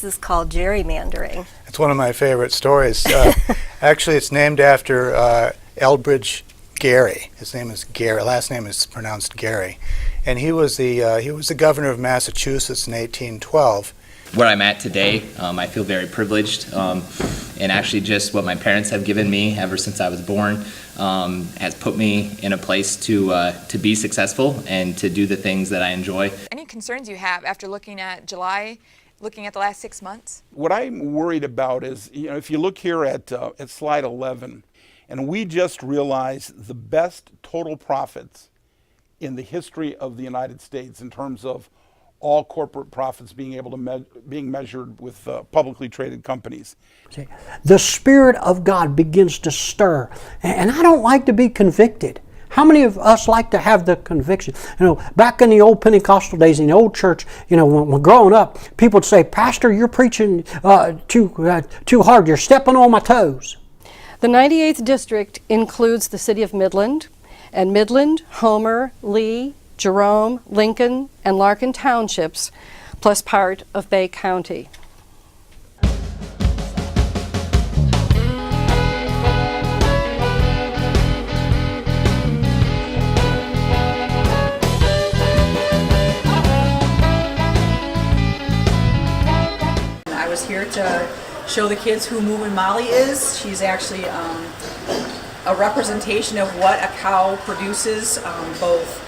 This is called gerrymandering. It's one of my favorite stories. Actually, it's named after Elbridge Gerry. His name is Gerry. Last name is pronounced Gary, and he was the governor of Massachusetts in 1812. Where I'm at today, I feel very privileged, and actually just what my parents have given me ever since I was born has put me in a place to be successful and to do the things that I enjoy. Any concerns you have after looking at July, looking at the last 6 months? What I'm worried about is, if you look here at slide 11, and we just realized the best total profits in the history of the United States in terms of all corporate profits being able to being measured with publicly traded companies. The Spirit of God begins to stir, and I don't like to be convicted. How many of us like to have the conviction? Back in the old Pentecostal days, in the old church, when growing up, people would say, "Pastor, you're preaching too hard. You're stepping on my toes." The 98th District includes the city of Midland, and Midland, Homer, Lee, Jerome, Lincoln, and Larkin Townships, plus part of Bay County. I was here to show the kids who Moo and Molly is. She's actually a representation of what a cow produces, both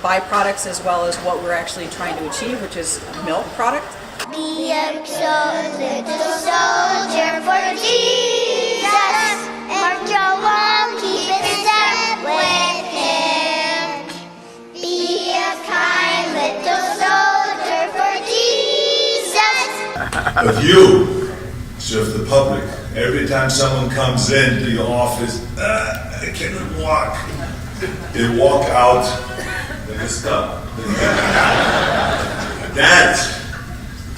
byproducts as well as what we're actually trying to achieve, which is a milk product. Be a little soldier for Jesus, march along, keep in step with him. Be a kind little soldier for Jesus. But you serve the public. Every time someone comes into your office, I cannot walk. They walk out. Stop. That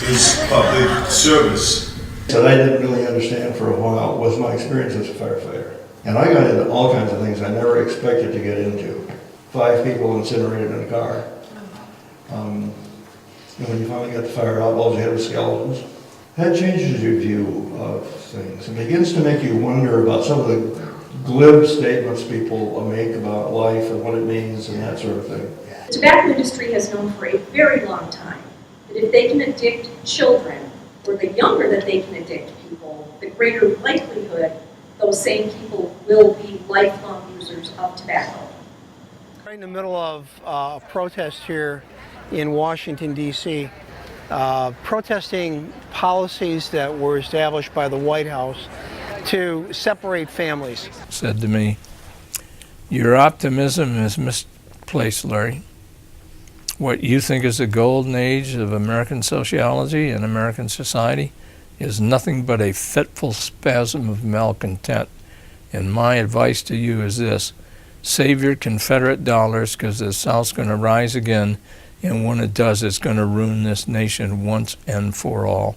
is public service. What I didn't really understand for a while was my experience as a firefighter. And I got into all kinds of things I never expected to get into. 5 people incinerated in a car. And when you finally got the fire out, all you had was skeletons. That changes your view of things. It begins to make you wonder about some of the glib statements people make about life and what it means and that sort of thing. The tobacco industry has known for a very long time that if they can addict children, or the younger that they can addict people, the greater likelihood those same people will be lifelong users of tobacco. Right in the middle of a protest here in Washington, D.C., protesting policies that were established by the White House to separate families. Said to me, "Your optimism is misplaced, Larry. What you think is the golden age of American sociology and American society is nothing but a fitful spasm of malcontent. And my advice to you is this: save your Confederate dollars, because the South's going to rise again, and when it does, it's going to ruin this nation once and for all."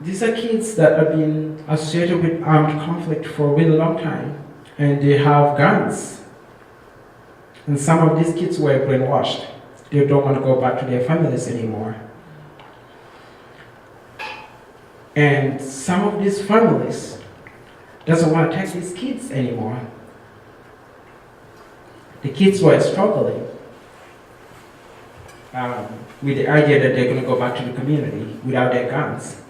These are kids that have been associated with armed conflict for a really long time, and they have guns. And some of these kids were brainwashed. They don't want to go back to their families anymore. And some of these families doesn't want to take these kids anymore. The kids were struggling with the idea that they're going to go back to the community without their guns.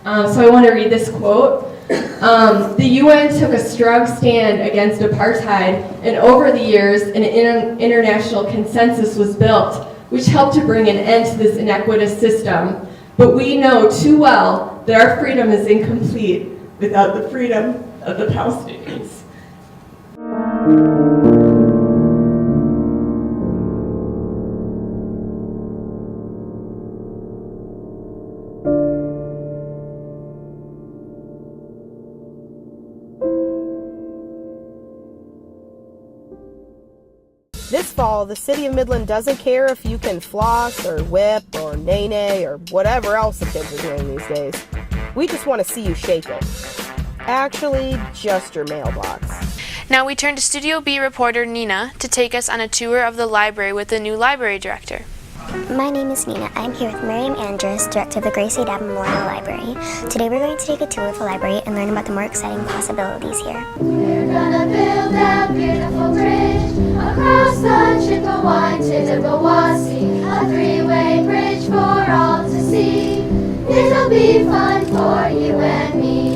So I want to read this quote. The UN took a strong stand against apartheid, and over the years, an international consensus was built, which helped to bring an end to this inequitous system. But we know too well that our freedom is incomplete without the freedom of the Palestinians. This fall, the City of Midland doesn't care if you can floss or whip or nay-nay or whatever else the kids are doing these days. We just want to see you shake it. Actually, just your mailbox. Now we turn to Studio B reporter Nina to take us on a tour of the library with the new library director. My name is Nina. I'm here with Miriam Andrus, Director of the Gracie Dab Memorial Library. Today we're going to take a tour of the library and learn about the more exciting possibilities here. We're gonna build a beautiful bridge across the Chippewa to Tippawasee, a three-way bridge for all to see. It'll be fun for you and me.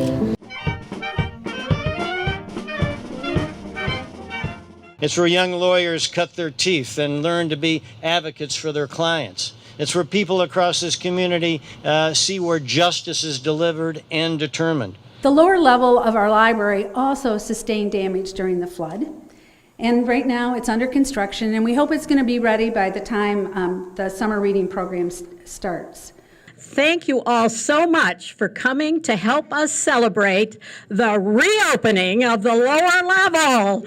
It's where young lawyers cut their teeth and learn to be advocates for their clients. It's where people across this community see where justice is delivered and determined. The lower level of our library also sustained damage during the flood. And right now it's under construction, and we hope it's going to be ready by the time the summer reading program starts. Thank you all so much for coming to help us celebrate the reopening of the lower level.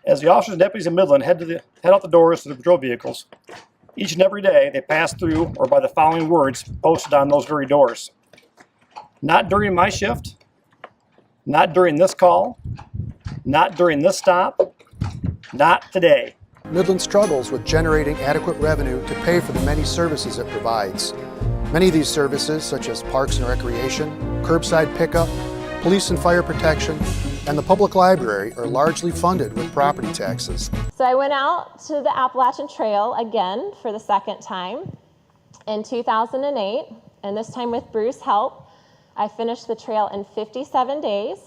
As the officers and deputies in Midland head out the doors to the patrol vehicles, each and every day they pass through or by the following words posted on those very doors. Not during my shift, not during this call, not during this stop, not today. Midland struggles with generating adequate revenue to pay for the many services it provides. Many of these services, such as parks and recreation, curbside pickup, police and fire protection, and the public library, are largely funded with property taxes. So I went out to the Appalachian Trail again for the second time in 2008, and this time with Bruce's help. I finished the trail in 57 days.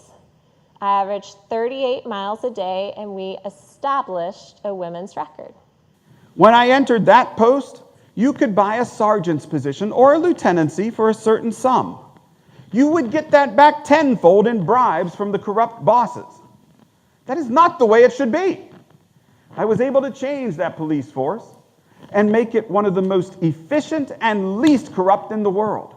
I averaged 38 miles a day, and we established a women's record. When I entered that post, you could buy a sergeant's position or a lieutenancy for a certain sum. You would get that back tenfold in bribes from the corrupt bosses. That is not the way it should be. I was able to change that police force and make it one of the most efficient and least corrupt in the world.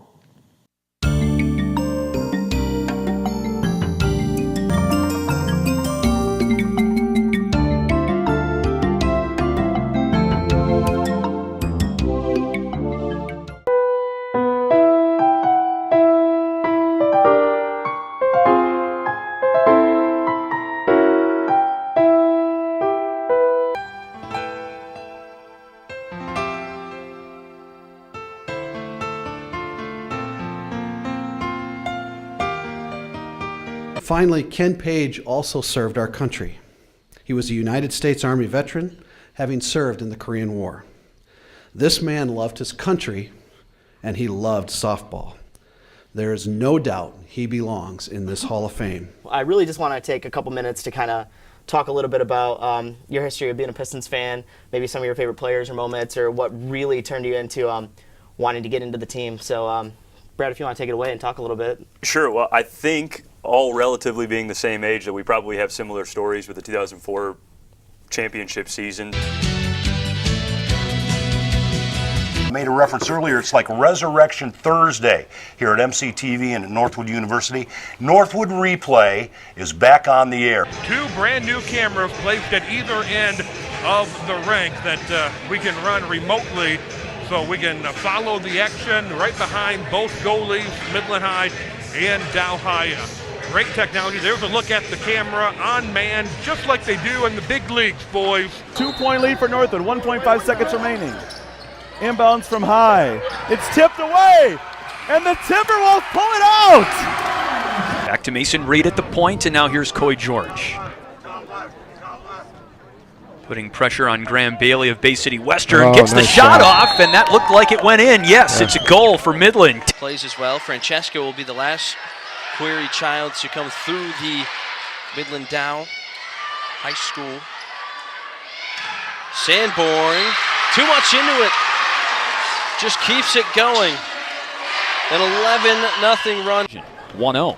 Finally, Ken Page also served our country. He was a United States Army veteran, having served in the Korean War. This man loved his country, and he loved softball. There is no doubt he belongs in this Hall of Fame. I really just want to take a couple minutes to kind of talk a little bit about your history of being a Pistons fan, maybe some of your favorite players or moments, or what really turned you into wanting to get into the team. So, Brad, if you want to take it away and talk a little bit. Sure. Well, I think all relatively being the same age that we probably have similar stories with the 2004 championship season. I made a reference earlier, it's like Resurrection Thursday here at MCTV and at Northwood University. Northwood Replay is back on the air. Two brand new cameras placed at either end of the rink that we can run remotely, so we can follow the action right behind both goalies, Midland High and Dow High. Great technology. There's a look at the camera on man, just like they do in the big leagues, boys. 2-point lead for Northwood, 1.5 seconds remaining. Inbounds from High. It's tipped away, and the Timberwolves pull it out! Back to Mason Reed at the point, and now here's Coy George. Putting pressure on Graham Bailey of Bay City Western. Gets the shot off, and that looked like it went in. Yes, it's a goal for Midland. Plays as well. Francesco will be the last query child to come through the Midland Dow High School. Sanborn, too much into it. Just keeps it going. An 11-0 run. 1-0.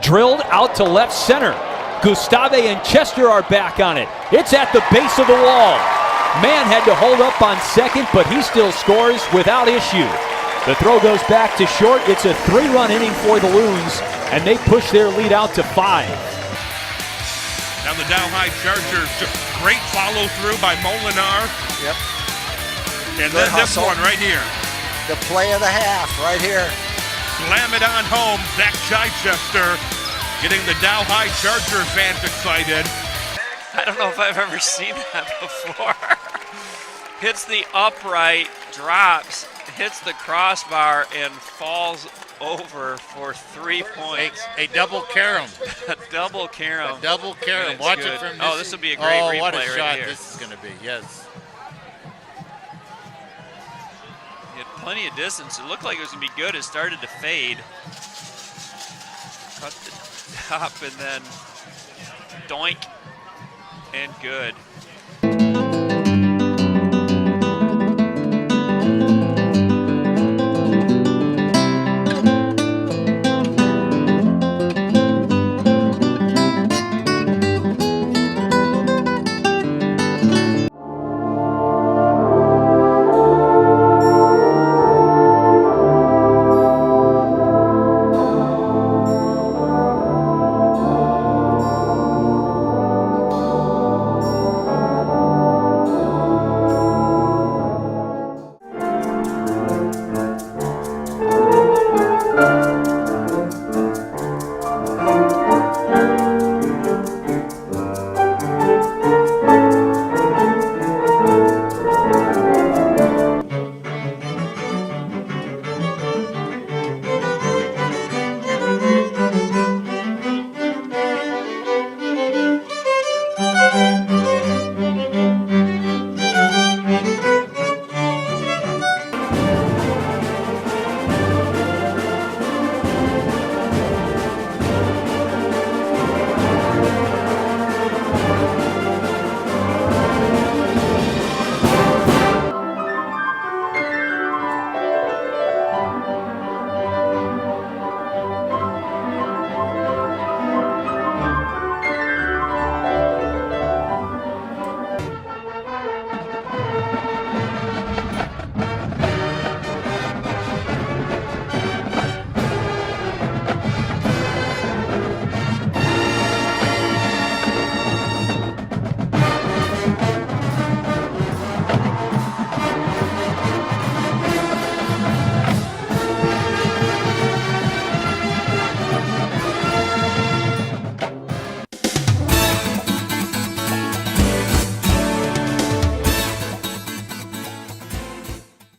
Drilled out to left center. Gustave and Chester are back on it. It's at the base of the wall. Mann had to hold up on second, but he still scores without issue. The throw goes back to short. It's a 3-run inning for the Loons, and they push their lead out to 5. Now the Dow High Chargers, just great follow through by Molinar. Yep. And then this one right here. The play of the half right here. Slam it on home. Zach Chichester getting the Dow High Charger fans excited. I don't know if I've ever seen that before. Hits the upright, drops, hits the crossbar, and falls over for 3 points. A double carom. A double carom. A double carom. Watch it from this. Oh, this will be a great replay what a right shot here. this is going to be, yes. He had plenty of distance. It looked like it was going to be good. It started to fade. Cut the top and then doink and good.